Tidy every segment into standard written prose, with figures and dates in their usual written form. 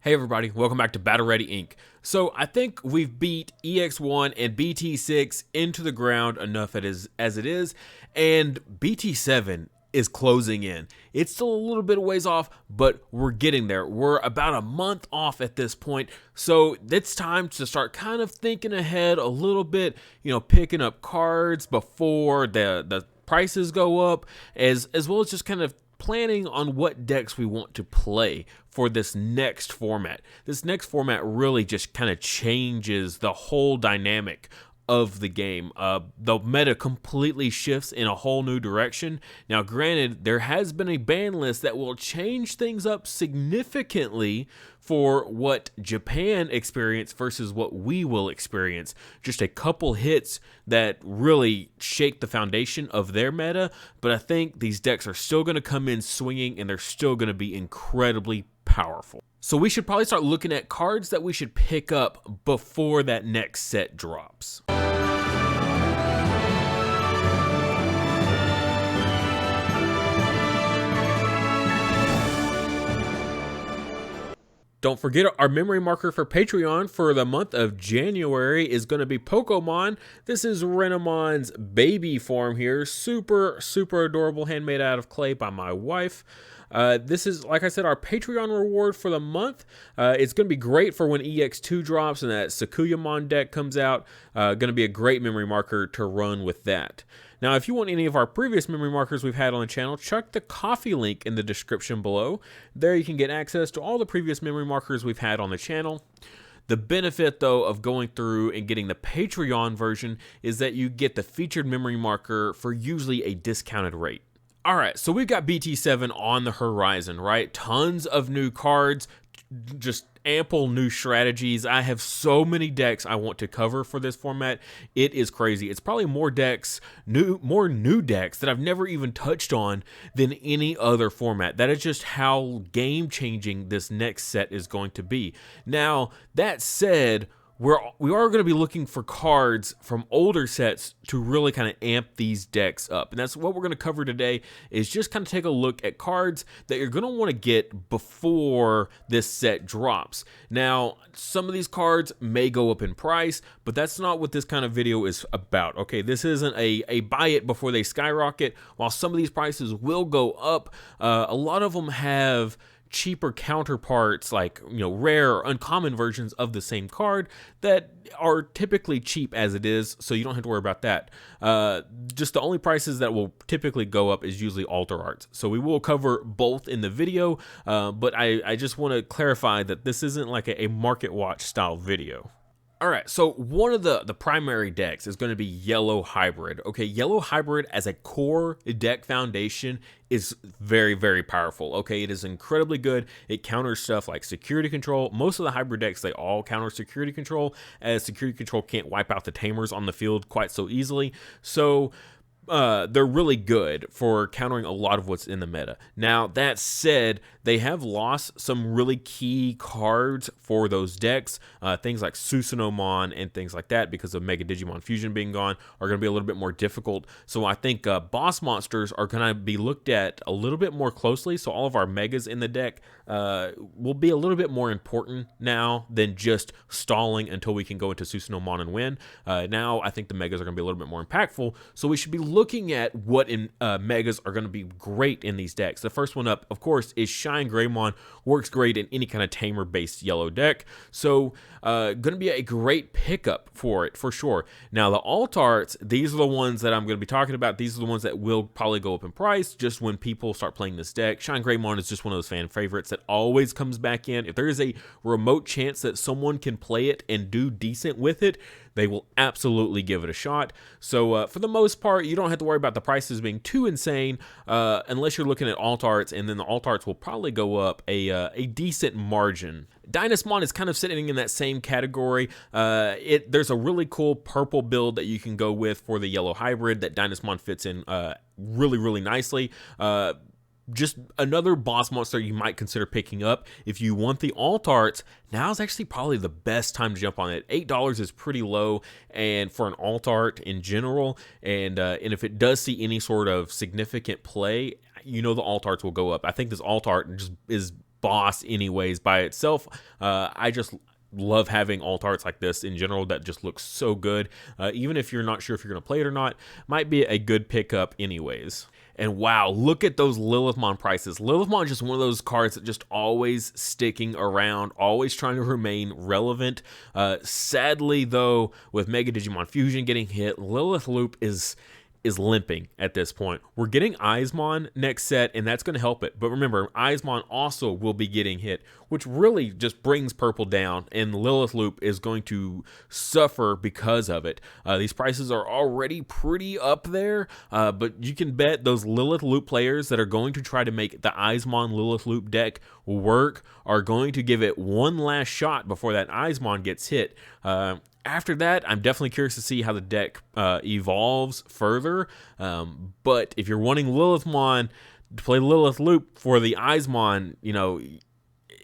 Hey everybody, welcome back to Battle Ready Inc. So I think we've beat EX1 and BT6 into the ground enough as it is, and BT7 is closing in. It's still a little bit of ways off, but we're getting there. We're about a month off at this point, so it's time to start kind of thinking ahead a little bit, picking up cards before the prices go up, as well as just kind of planning on what decks we want to play for this next format. This next format really just kind of changes the whole dynamic of the game. The meta completely shifts in a whole new direction. Now, granted, there has been a ban list that will change things up significantly for what Japan experienced versus what we will experience. Just a couple hits that really shake the foundation of their meta, but I think these decks are still going to come in swinging and they're still going to be incredibly powerful. So we should probably start looking at cards that we should pick up before that next set drops. Don't forget, our memory marker for Patreon for the month of January is going to be Pokemon. This is Renamon's baby form here. Super, super adorable, handmade out of clay by my wife. This is, like I said, our Patreon reward for the month. It's going to be great for when EX2 drops and that Sakuyamon deck comes out. Going to be a great memory marker to run with that. Now, if you want any of our previous memory markers we've had on the channel, check the coffee link in the description below. There you can get access to all the previous memory markers we've had on the channel. The benefit, though, of going through and getting the Patreon version is that you get the featured memory marker for usually a discounted rate. All right, so we've got BT7 on the horizon, right? Tons of new cards, just ample new strategies. I have so many decks I want to cover for this format. It is crazy. It's probably more new decks that I've never even touched on than any other format. That is just how game-changing this next set is going to be. Now, that said, we are going to be looking for cards from older sets to really kind of amp these decks up. And that's what we're going to cover today, is just kind of take a look at cards that you're going to want to get before this set drops. Now, some of these cards may go up in price, but that's not what this kind of video is about. Okay, this isn't a buy it before they skyrocket. While some of these prices will go up, a lot of them have cheaper counterparts, like rare or uncommon versions of the same card that are typically cheap as it is, so you don't have to worry about that. Just the only prices that will typically go up is usually alter arts, so we will cover both in the video, but I just want to clarify that this isn't like a market watch style video. All right, so one of the primary decks is going to be Yellow Hybrid. Okay, Yellow Hybrid as a core deck foundation is very, very powerful. Okay, it is incredibly good. It counters stuff like security control. Most of the hybrid decks, they all counter security control, as security control can't wipe out the tamers on the field quite so easily. So they're really good for countering a lot of what's in the meta. Now, that said, they have lost some really key cards for those decks. Things like Susanomon and things like that, because of Mega Digimon Fusion being gone, are going to be a little bit more difficult. So I think boss monsters are going to be looked at a little bit more closely. So all of our megas in the deck will be a little bit more important now than just stalling until we can go into Susanomon and win. Now I think the megas are going to be a little bit more impactful. So we should be looking at what megas are going to be great in these decks. The first one up, of course, is Shine Greymon. Works great in any kind of tamer-based yellow deck. So going to be a great pickup for it, for sure. Now, the alt arts, these are the ones that I'm going to be talking about. These are the ones that will probably go up in price just when people start playing this deck. Shine Greymon is just one of those fan favorites that always comes back in. If there is a remote chance that someone can play it and do decent with it, they will absolutely give it a shot. So for the most part, you don't have to worry about the prices being too insane unless you're looking at alt arts, and then the alt arts will probably go up a decent margin. Dynasmon is kind of sitting in that same category. There's a really cool purple build that you can go with for the Yellow Hybrid that Dynasmon fits in really, really nicely. Just another boss monster you might consider picking up. If you want the alt arts, now is actually probably the best time to jump on it. $8 is pretty low, and for an alt art in general, and if it does see any sort of significant play, the alt arts will go up. I think this alt art just is boss anyways by itself. I just love having alt arts like this in general that just looks so good. Even if you're not sure if you're going to play it or not, might be a good pickup anyways. And wow, look at those Lilithmon prices. Lilithmon is just one of those cards that just always sticking around, always trying to remain relevant. Sadly, though, with Mega Digimon Fusion getting hit, Lilith Loop is limping at this point. We're getting Eismon next set, and that's going to help it. But remember, Eismon also will be getting hit, which really just brings purple down, and Lilith Loop is going to suffer because of it. These prices are already pretty up there, but you can bet those Lilith Loop players that are going to try to make the Eismon Lilith Loop deck work are going to give it one last shot before that Eismon gets hit. After that, I'm definitely curious to see how the deck evolves further. But if you're wanting Lilithmon to play Lilith Loop for the Eismon, you know,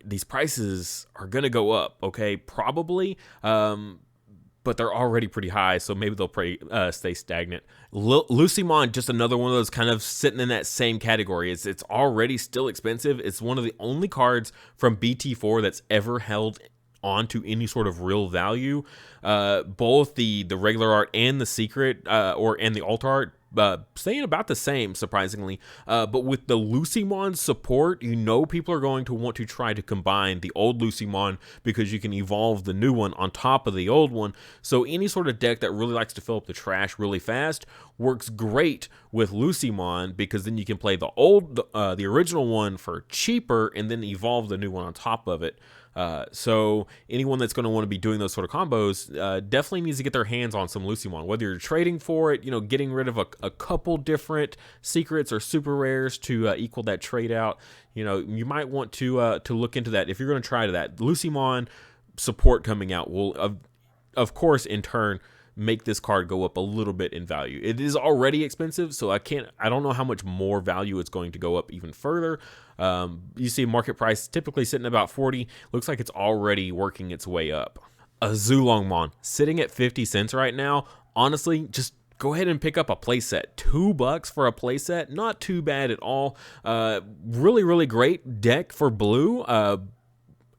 these prices are going to go up, okay? Probably. But they're already pretty high, so maybe they'll stay stagnant. Lucymon, just another one of those kind of sitting in that same category. It's already still expensive. It's one of the only cards from BT4 that's ever held onto any sort of real value. Both the regular art and the secret and the alt art staying about the same, surprisingly. But with the Lucymon support, you know people are going to want to try to combine the old Lucymon because you can evolve the new one on top of the old one. So any sort of deck that really likes to fill up the trash really fast works great with Lucymon, because then you can play the original one for cheaper and then evolve the new one on top of it. So anyone that's going to want to be doing those sort of combos definitely needs to get their hands on some Lucymon, whether you're trading for it, you know, getting rid of a couple different secrets or super rares to equal that trade out. You know, you might want to look into that if you're going to try that. Lucymon support coming out will, of course, in turn, make this card go up a little bit in value. It is already expensive, so I don't know how much more value it's going to go up even further. You see market price typically sitting about 40. Looks like it's already working its way up. A Zulongmon sitting at 50 cents right now. Honestly, just go ahead and pick up a playset. $2 for a playset, not too bad at all. Really, really great deck for blue.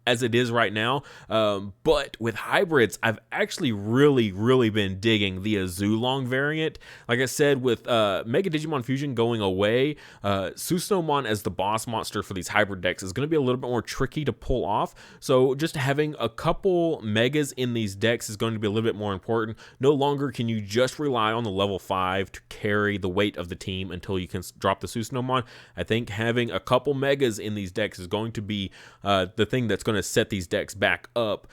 As it is right now, but with hybrids, I've actually really been digging the Azulong variant. Like I said, with Mega Digimon Fusion going away, Susanomon as the boss monster for these hybrid decks is going to be a little bit more tricky to pull off. So just having a couple megas in these decks is going to be a little bit more important. No longer can you just rely on the level 5 to carry the weight of the team until you can drop the Susanomon. I think having a couple megas in these decks is going to be the thing that's going to set these decks back up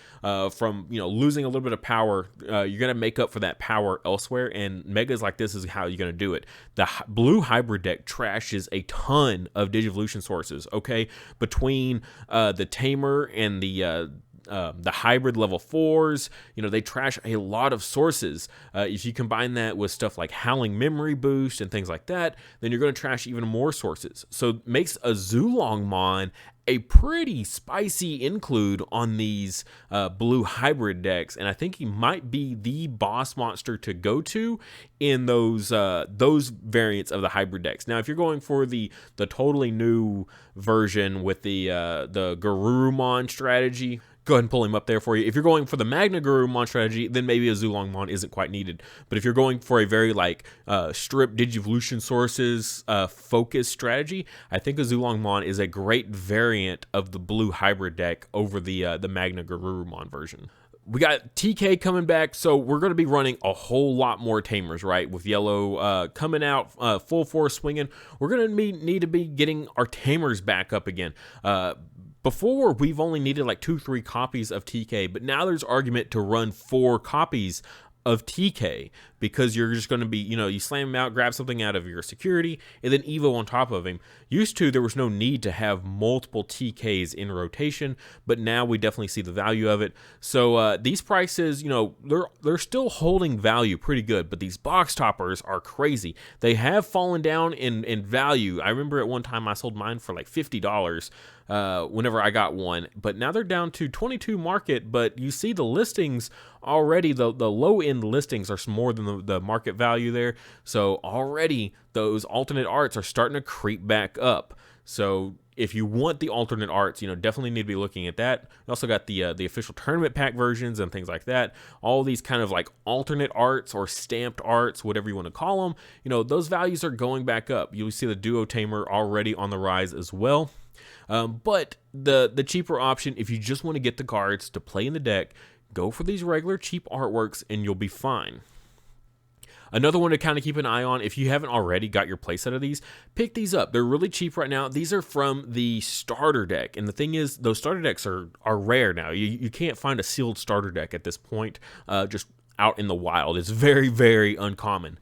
from, you know, losing a little bit of power. You're going to make up for that power elsewhere, and megas like this is how you're going to do it. The blue hybrid deck trashes a ton of Digivolution sources, okay? Between the Tamer and the hybrid level 4s, you know, they trash a lot of sources. If you combine that with stuff like Howling Memory Boost and things like that, then you're going to trash even more sources. So it makes a Zulongmon a pretty spicy include on these blue hybrid decks, and I think he might be the boss monster to go to in those variants of the hybrid decks. Now, if you're going for the totally new version with the Garurumon strategy, go ahead and pull him up there for you. If you're going for the Magna Garurumon strategy, then maybe a Zulongmon isn't quite needed. But if you're going for a very strip Digivolution sources focused strategy, I think a Zulongmon is a great variant of the blue hybrid deck over the Magna Garurumon version. We got TK coming back, so we're going to be running a whole lot more Tamers, right? With Yellow coming out full force swinging, we're going to need to be getting our Tamers back up again. Before, we've only needed like 2-3 copies of TK, but now there's argument to run 4 copies of TK, because you're just going to be, you know, you slam him out, grab something out of your security, and then Evo on top of him. Used to, there was no need to have multiple TKs in rotation, but now we definitely see the value of it. So these prices, you know, they're still holding value pretty good, but these box toppers are crazy. They have fallen down in value. I remember at one time I sold mine for like $50 whenever I got one, but now they're down to 22 market. But you see the listings already, the low end listings are more than the market value there. So already those alternate arts are starting to creep back up. So if you want the alternate arts, definitely need to be looking at that. You also got the official tournament pack versions and things like that. All these kind of like alternate arts or stamped arts, whatever you want to call them, those values are going back up. You'll see the Duo Tamer already on the rise as well. But the cheaper option, if you just want to get the cards to play in the deck, go for these regular cheap artworks and you'll be fine. Another one to kind of keep an eye on, if you haven't already got your playset of these, pick these up. They're really cheap right now. These are from the starter deck. And the thing is, those starter decks are rare now. You can't find a sealed starter deck at this point, just out in the wild. It's very, very uncommon.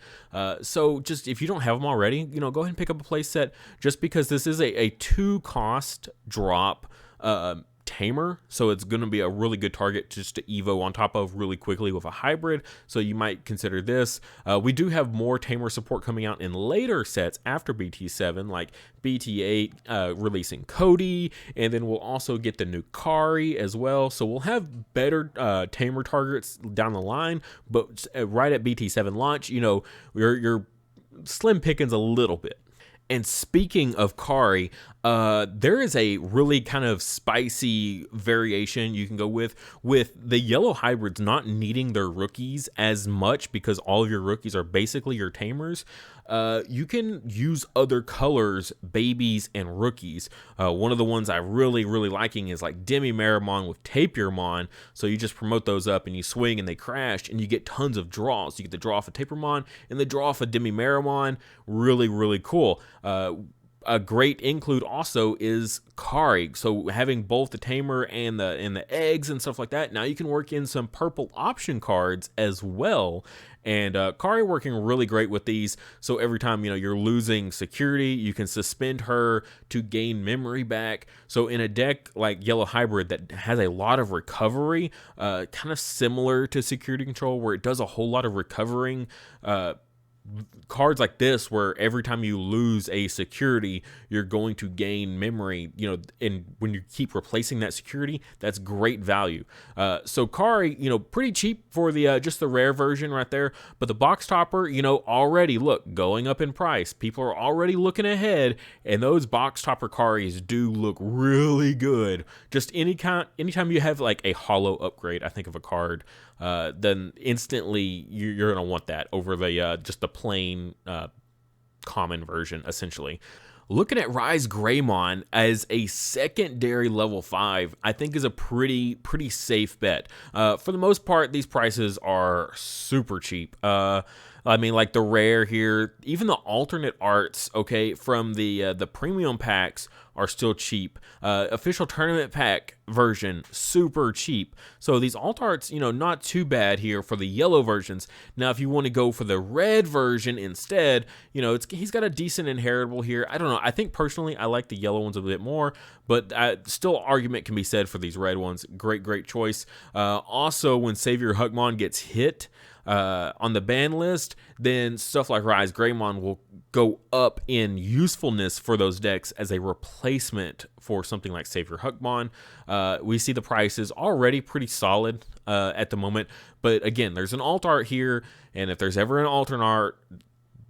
So just if you don't have them already, go ahead and pick up a playset, just because this is a 2-cost drop tamer, so it's going to be a really good target just to evo on top of really quickly with a hybrid, so you might consider this. We do have more tamer support coming out in later sets after BT7, like BT8 releasing Cody, and then we'll also get the new Kari as well, so we'll have better tamer targets down the line, but right at BT7 launch, you're slim pickings a little bit. And speaking of Kari, there is a really kind of spicy variation you can go with the yellow hybrids not needing their rookies as much because all of your rookies are basically your tamers. You can use other colors, babies and rookies. One of the ones I really liking is like Demi-Meramon with Tapirmon. So you just promote those up and you swing and they crash and you get tons of draws. You get the draw off of Tapirmon and the draw off of Demi-Meramon. Really cool. A great include also is Kari. So having both the tamer and the eggs and stuff like that, now you can work in some purple option cards as well. And Kari working really great with these. So every time you're losing security, you can suspend her to gain memory back. So in a deck like Yellow Hybrid that has a lot of recovery, kind of similar to Security Control, where it does a whole lot of recovering. Cards like this, where every time you lose a security, you're going to gain memory, and when you keep replacing that security, that's great value. So Kari, pretty cheap for the just the rare version right there, but the box topper, already look going up in price. People are already looking ahead, and those box topper Karis do look really good. Just anytime you have like a hollow upgrade, I think of a card, then instantly you're gonna want that over the just the plain common version, essentially. Looking at Rise Greymon as a secondary level 5, I think is a pretty safe bet. For the most part, these prices are super cheap. I mean, like the rare here, even the alternate arts, okay, from the premium packs are still cheap. Official tournament pack version, super cheap. So these alt arts, not too bad here for the yellow versions. Now, if you want to go for the red version instead, he's got a decent inheritable here. I don't know. I think personally, I like the yellow ones a bit more, but still argument can be said for these red ones. Great choice. Also, when Savior Hugmon gets hit on the ban list, then stuff like Rise Greymon will go up in usefulness for those decks as a replacement for something like Savior Hugmon. We see the prices already pretty solid at the moment, but again, there's an alt art here, and if there's ever an alternate art,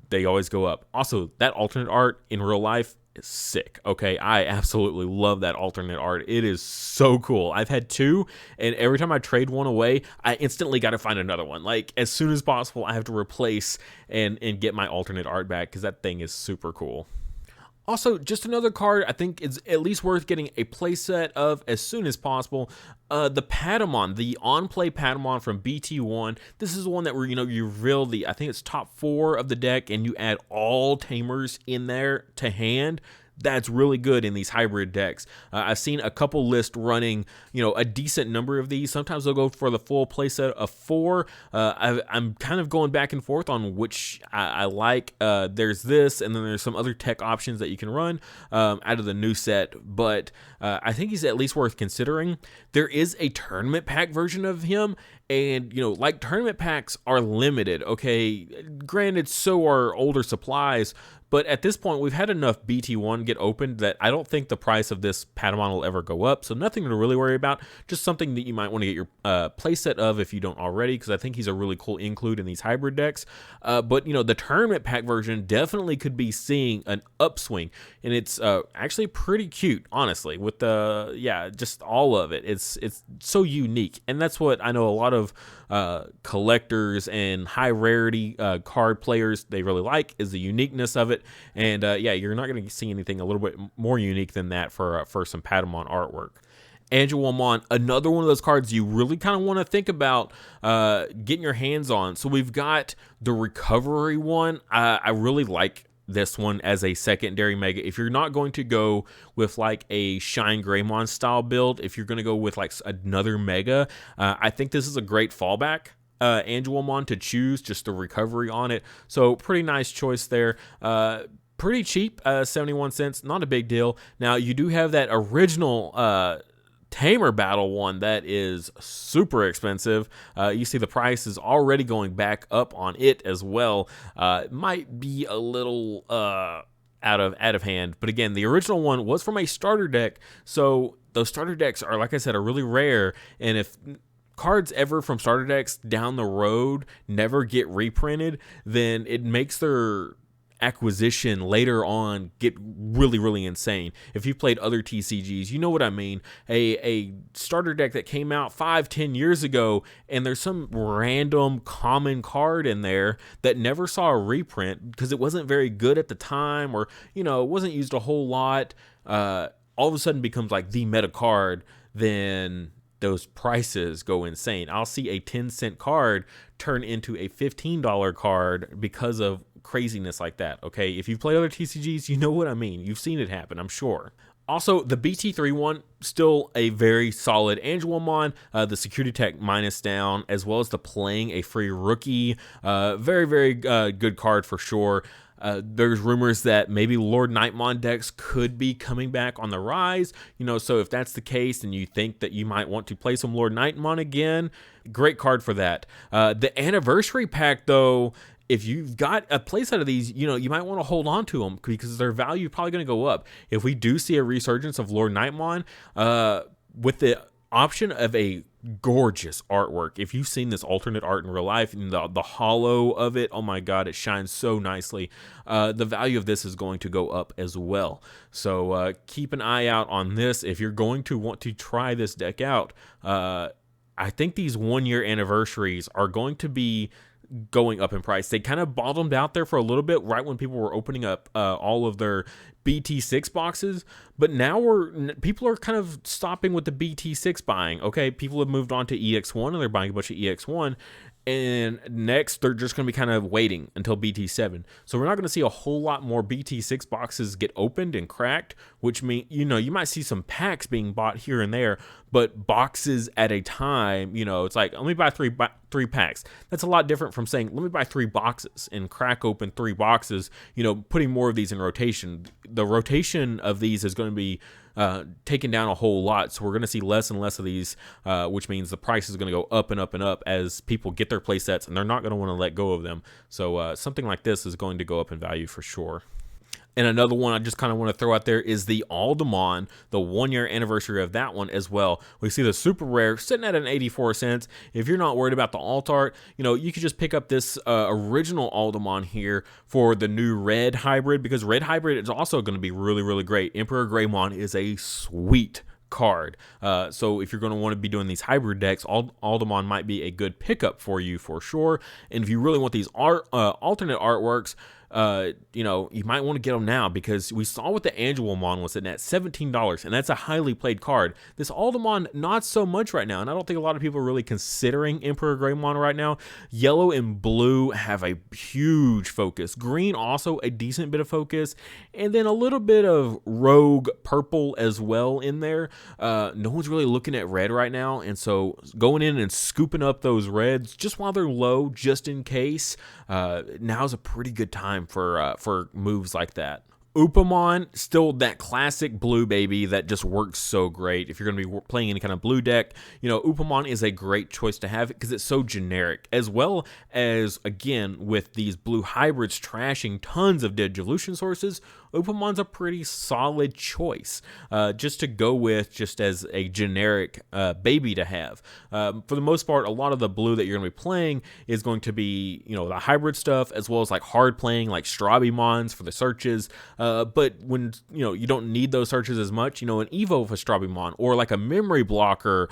they always go up. Also, that alternate art in real life is sick. Okay, I absolutely love that alternate art. It is so cool. I've had 2, and every time I trade one away, I instantly got to find another one. Like, as soon as possible, I have to replace and get my alternate art back, because that thing is super cool. Also, just another card I think is at least worth getting a playset of as soon as possible. The Padamon, the on-play Padamon from BT1. This is one that where you reveal I think it's top 4 of the deck, and you add all tamers in there to hand. That's really good in these hybrid decks. I've seen a couple lists running, a decent number of these. Sometimes they'll go for the full playset of 4. I'm kind of going back and forth on which I like. There's this, and then there's some other tech options that you can run out of the new set. But I think he's at least worth considering. There is a tournament pack version of him, And, like tournament packs are limited, okay? Granted, so are older supplies, but at this point, we've had enough BT1 get opened that I don't think the price of this Padamon will ever go up, so nothing to really worry about. Just something that you might want to get your playset of if you don't already, because I think he's a really cool include in these hybrid decks. But, the tournament pack version definitely could be seeing an upswing, and it's actually pretty cute, honestly, with just all of it. It's so unique, and that's what I know a lot of collectors and high rarity card players, they really like, is the uniqueness of it. And you're not going to see anything a little bit more unique than that for some Padamon artwork. Angelomon, another one of those cards you really kind of want to think about getting your hands on. So we've got the recovery one. I really like this one as a secondary mega. If you're not going to go with like a Shine Greymon style build, if you're going to go with like another mega, I think this is a great fallback Angelomon to choose, just the recovery on it. So pretty nice choice there. Pretty cheap, 71 cents, not a big deal. Now you do have that original Tamer Battle one that is super expensive. You see the price is already going back up on it as well. It might be a little out of hand, but again, the original one was from a starter deck, so those starter decks are, like I said, are really rare. And if cards ever from starter decks down the road never get reprinted, then it makes their acquisition later on get really, really insane. If you've played other TCGs, you know what I mean. A starter deck that came out 5-10 years ago, and there's some random common card in there that never saw a reprint because it wasn't very good at the time, or it wasn't used a whole lot, all of a sudden becomes like the meta card, then those prices go insane. I'll see a 10-cent card turn into a $15 card because of craziness like that, okay? If you've played other TCGs, you know what I mean. You've seen it happen, I'm sure. Also, the BT3 one, still a very solid Angelomon. The security tech minus down, as well as the playing a free rookie. Very, very good card for sure. There's rumors that maybe Lord Nightmon decks could be coming back on the rise. So if that's the case and you think that you might want to play some Lord Nightmon again, great card for that. The anniversary pack, though, if you've got a playset of these, you might want to hold on to them because their value is probably going to go up. If we do see a resurgence of Lord Nightmon, with the option of a gorgeous artwork, if you've seen this alternate art in real life and the hollow of it, oh my god, it shines so nicely. The value of this is going to go up as well. So keep an eye out on this if you're going to want to try this deck out. I think these 1-year anniversaries are going to be going up in price. They kind of bottomed out there for a little bit right when people were opening up all of their BT6 boxes, but now people are kind of stopping with the BT6 buying. Okay, people have moved on to EX1 and they're buying a bunch of EX1, and next they're just going to be kind of waiting until BT7. So we're not going to see a whole lot more BT6 boxes get opened and cracked, which means you might see some packs being bought here and there, but boxes at a time. It's like, let me buy three packs. That's a lot different from saying, let me buy 3 boxes and crack open 3 boxes, putting more of these in rotation. The rotation of these is going to be taken down a whole lot, so we're going to see less and less of these, which means the price is going to go up and up and up as people get their play sets, and they're not going to want to let go of them. So something like this is going to go up in value for sure. And another one I just kind of want to throw out there is the Aldamon, the 1-year anniversary of that one as well. We see the super rare sitting at an 84 cents. If you're not worried about the alt art, you could just pick up this original Aldamon here for the new red hybrid, because red hybrid is also going to be really, really great. Emperor Greymon is a sweet card. So if you're going to want to be doing these hybrid decks, Aldamon might be a good pickup for you for sure. And if you really want these alternate artworks, you might want to get them now, because we saw what the Angelomon was sitting at $17, and that's a highly played card. This Aldamon, not so much right now, and I don't think a lot of people are really considering Emperor Greymon right now. Yellow and blue have a huge focus. Green also a decent bit of focus, and then a little bit of rogue purple as well in there. No one's really looking at red right now, and so going in and scooping up those reds just while they're low, just in case, now's a pretty good time for moves like that. Upamon, still that classic blue baby that just works so great. If you're going to be playing any kind of blue deck, Upamon is a great choice to have because it's so generic. As well as, again, with these blue hybrids trashing tons of Digivolution sources, Upamon's a pretty solid choice just to go with, just as a generic baby to have. For the most part, a lot of the blue that you're going to be playing is going to be, the hybrid stuff, as well as like hard playing, like Strabimons for the searches. But when, you don't need those searches as much, an Evo of a Strabimon or like a memory blocker,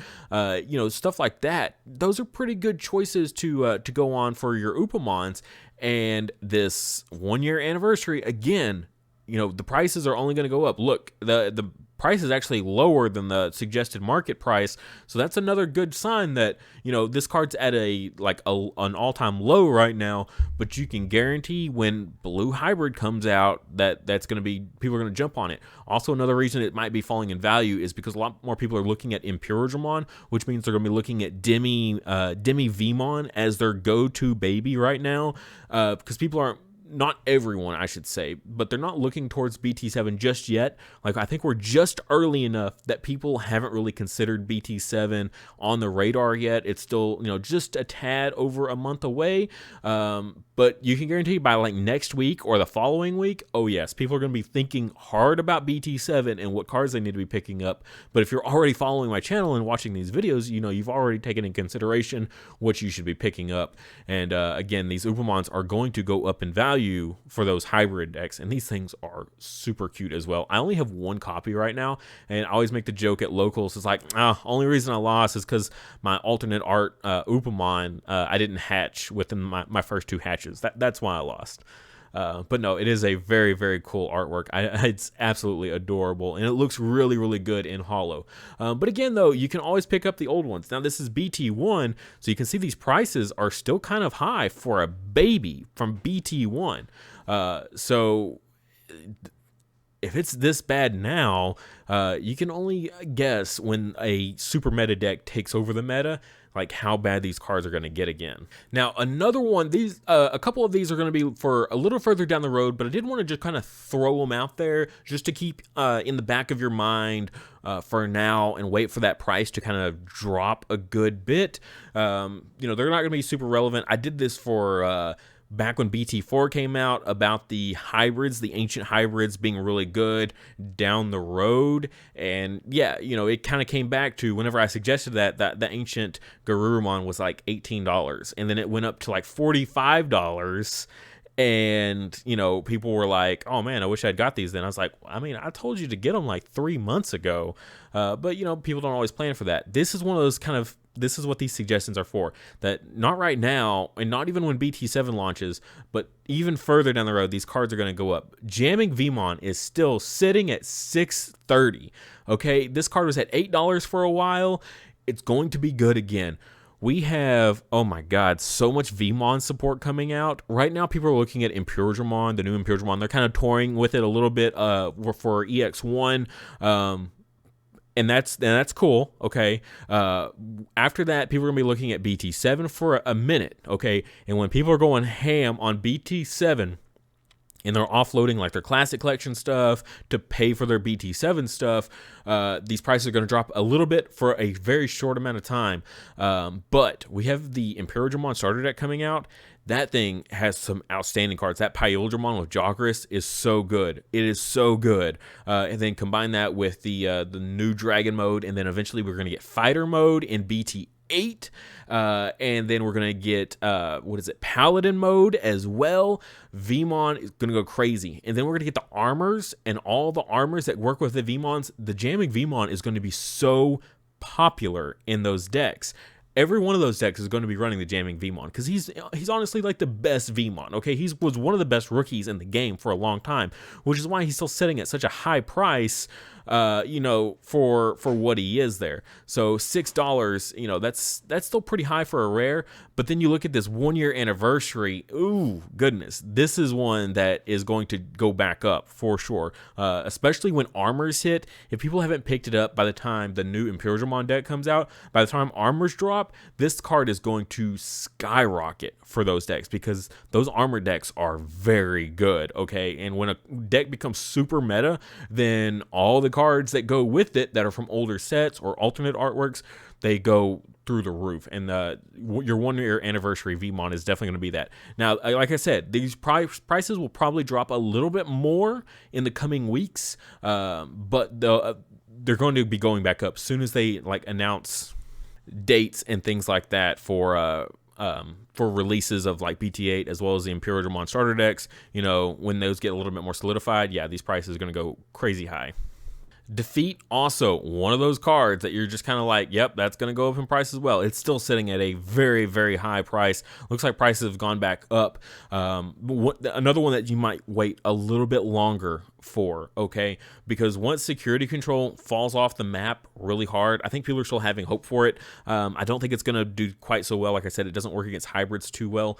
stuff like that. Those are pretty good choices to go on for your Upamons. And this 1 year anniversary, again, the prices are only going to go up. Look, the price is actually lower than the suggested market price, so that's another good sign that this card's at an all-time low right now. But you can guarantee when Blue Hybrid comes out that's going to be, people are going to jump on it. Also, another reason it might be falling in value is because a lot more people are looking at Imperialdramon, which means they're going to be looking at Demi Vmon as their go-to baby right now, because people aren't. Not everyone, I should say, but they're not looking towards BT7 just yet. Like, I think we're just early enough that people haven't really considered BT7 on the radar yet. It's still, just a tad over a month away. But you can guarantee by like next week or the following week, oh yes, people are going to be thinking hard about BT7 and what cards they need to be picking up. But if you're already following my channel and watching these videos, you've already taken in consideration what you should be picking up. And again, these Upamons are going to go up in value for those hybrid decks, and these things are super cute as well. I only have one copy right now, and I always make the joke at locals. It's like, only reason I lost is because my alternate art Upamon, I didn't hatch within my first two hatches. That's why I lost. But no, it is a very, very cool artwork. It's absolutely adorable, and it looks really, really good in holo. But again, though, you can always pick up the old ones. Now, this is BT1, so you can see these prices are still kind of high for a baby from BT1. So if it's this bad now, you can only guess when a super meta deck takes over the meta, like how bad these cards are going to get again. Now, another one, a couple of these are going to be for a little further down the road, but I did want to just kind of throw them out there just to keep in the back of your mind for now and wait for that price to kind of drop a good bit. They're not going to be super relevant. I did this for back when BT4 came out, about the hybrids, the ancient hybrids being really good down the road. And yeah, it kind of came back to whenever I suggested that the ancient Garurumon was like $18, and then it went up to like $45. And, people were like, oh man, I wish I'd got these then. I was like, I told you to get them like 3 months ago. But, people don't always plan for that. This is one of those this is what these suggestions are for. That not right now, and not even when BT7 launches, but even further down the road, these cards are going to go up. Jamming Vmon is still sitting at $6.30. Okay, this card was at $8 for a while. It's going to be good again. We have, oh my god, so much Vmon support coming out. Right now, people are looking at Imperialdramon, the new Imperialdramon. They're kind of toying with it a little bit for EX1. And that's cool, okay? After that, people are going to be looking at BT7 for a minute, okay? And when people are going ham on BT7, and they're offloading like their classic collection stuff to pay for their BT7 stuff, these prices are going to drop a little bit for a very short amount of time. But we have the Imperialdramon starter deck coming out. That thing has some outstanding cards. That Pyldramon with Jagras is so good. It is so good. And then combine that with the new Dragon mode, and then eventually we're going to get Fighter mode in BT8. And then we're going to get, Paladin mode as well. Vmon is going to go crazy. And then we're going to get the armors, and all the armors that work with the Vmons. The Jamming Vmon is going to be so popular in those decks. Every one of those decks is going to be running the Jamming Vmon because he's honestly like the best Vmon, okay? He was one of the best rookies in the game for a long time, which is why he's still sitting at such a high price. you know, for what he is there. So $6, you know, that's still pretty high for a rare. But then you look at this 1 year anniversary. Ooh, goodness, this is one that is going to go back up for sure. Especially when armors hit. If people haven't picked it up by the time the new Imperialmon deck comes out, by the time armors drop, this card is going to skyrocket for those decks because those armor decks are very good. Okay, and when a deck becomes super meta, then all the cards that go with it that are from older sets or alternate artworks, they go through the roof. And your 1 year anniversary VMon is definitely going to be that. Now, like I said, these prices will probably drop a little bit more in the coming weeks, but they're going to be going back up soon as they like announce dates and things like that for releases of like BT8 as well as the Imperialmon starter decks. You know, when those get a little bit more solidified, yeah, these prices are going to go crazy high. Defeat, also one of those cards that you're just kind of like, yep, that's going to go up in price as well. It's still sitting at a very, very high price. Looks like prices have gone back up. Another one that you might wait a little bit longer for, okay? Because once security control falls off the map really hard, I think people are still having hope for it. I don't think it's going to do quite so well. Like I said, it doesn't work against hybrids too well.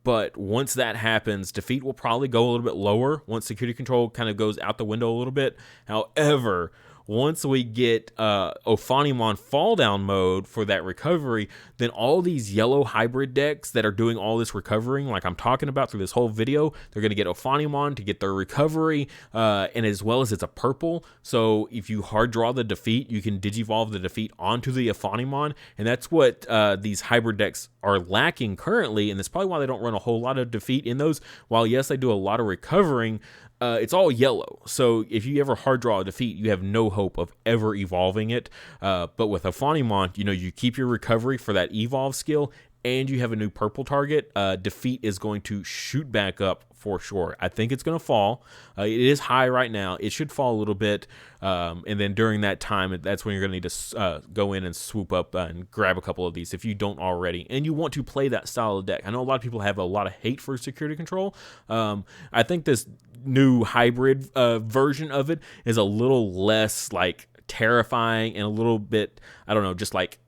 But once that happens, Defeat will probably go a little bit lower once security control kind of goes out the window a little bit. However, once we get Alphamon fall down mode for that recovery, then all these yellow hybrid decks that are doing all this recovering, like I'm talking about through this whole video, they're going to get Alphamon to get their recovery, and as well as it's a purple. So if you hard draw the Defeat, you can Digivolve the Defeat onto the Alphamon, and that's what these hybrid decks are lacking currently, and that's probably why they don't run a whole lot of Defeat in those. While yes, they do a lot of recovering, it's all yellow. So if you ever hard draw a Defeat, you have no hope of ever evolving it. But with Alphamon, you know, you keep your recovery for that evolve skill, and you have a new purple target. Defeat is going to shoot back up for sure. I think it's going to fall. It is high right now. It should fall a little bit. And then during that time, that's when you're going to need to go in and swoop up and grab a couple of these if you don't already. And you want to play that style of deck. I know a lot of people have a lot of hate for security control. I think this new hybrid version of it is a little less like terrifying and a little bit, I don't know, just like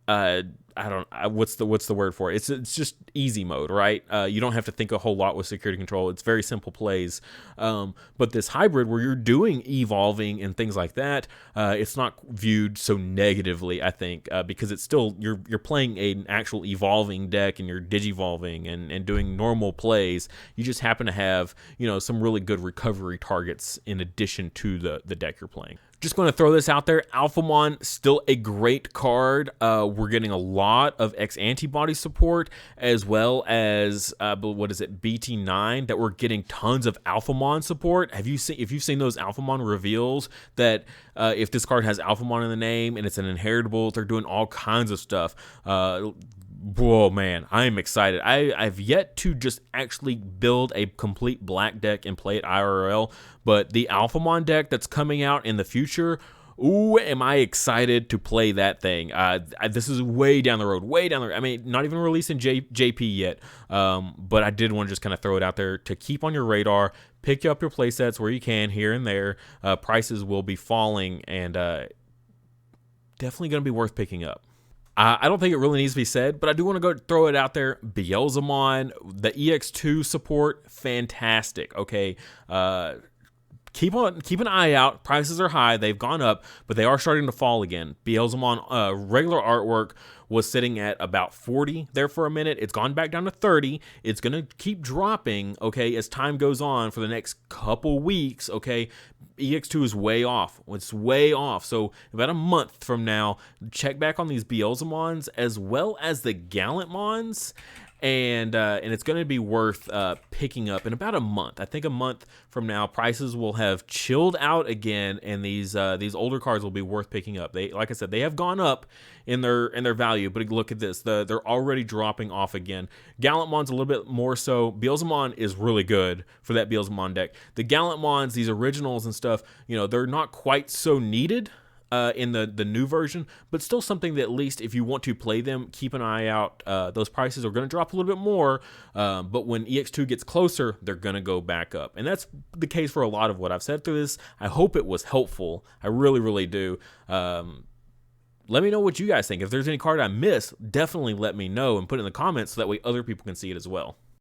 what's the word for it? It's just easy mode, right? You don't have to think a whole lot with security control. It's very simple plays. But this hybrid where you're doing evolving and things like that, it's not viewed so negatively, I think, because it's still you're playing an actual evolving deck and you're digivolving and doing normal plays. You just happen to have, you know, some really good recovery targets in addition to the deck you're playing. Just going to throw this out there. Alphamon, still a great card. We're getting a lot of X antibody support, as well as what is it, BT9, that we're getting tons of Alphamon support. If you've seen those Alphamon reveals that if this card has Alphamon in the name and it's an inheritable, they're doing all kinds of stuff. Whoa, man, I am excited. I've yet to just actually build a complete black deck and play it IRL, but the Alphamon deck that's coming out in the future, ooh, am I excited to play that thing. This is way down the road, I mean, not even releasing JP yet, but I did want to just kind of throw it out there to keep on your radar. Pick up your playsets where you can here and there. Prices will be falling, and definitely going to be worth picking up. I don't think it really needs to be said, but I do want to go throw it out there. Beelzemon, the EX2 support, fantastic. Okay, keep an eye out. Prices are high; they've gone up, but they are starting to fall again. Beelzemon regular artwork was sitting at about 40 there for a minute. It's gone back down to 30. It's going to keep dropping, okay, as time goes on for the next couple weeks, okay? EX2 is way off. It's way off. So about a month from now, check back on these Beelzemons as well as the Gallantmons. And it's going to be worth picking up in about a month. I think a month from now, prices will have chilled out again, and these older cards will be worth picking up. They, like I said, they have gone up in their value, but look at this, they're already dropping off again. Gallantmon's a little bit more so. Beelzemon is really good for that Beelzemon deck. The Gallantmons, these originals and stuff, you know, they're not quite so needed. in the new version, but still something that at least if you want to play them, keep an eye out. Those prices are going to drop a little bit more, but when EX2 gets closer, they're going to go back up. And that's the case for a lot of what I've said through this. I hope it was helpful. I really, really do. Let me know what you guys think. If there's any card I missed, definitely let me know and put it in the comments so that way other people can see it as well.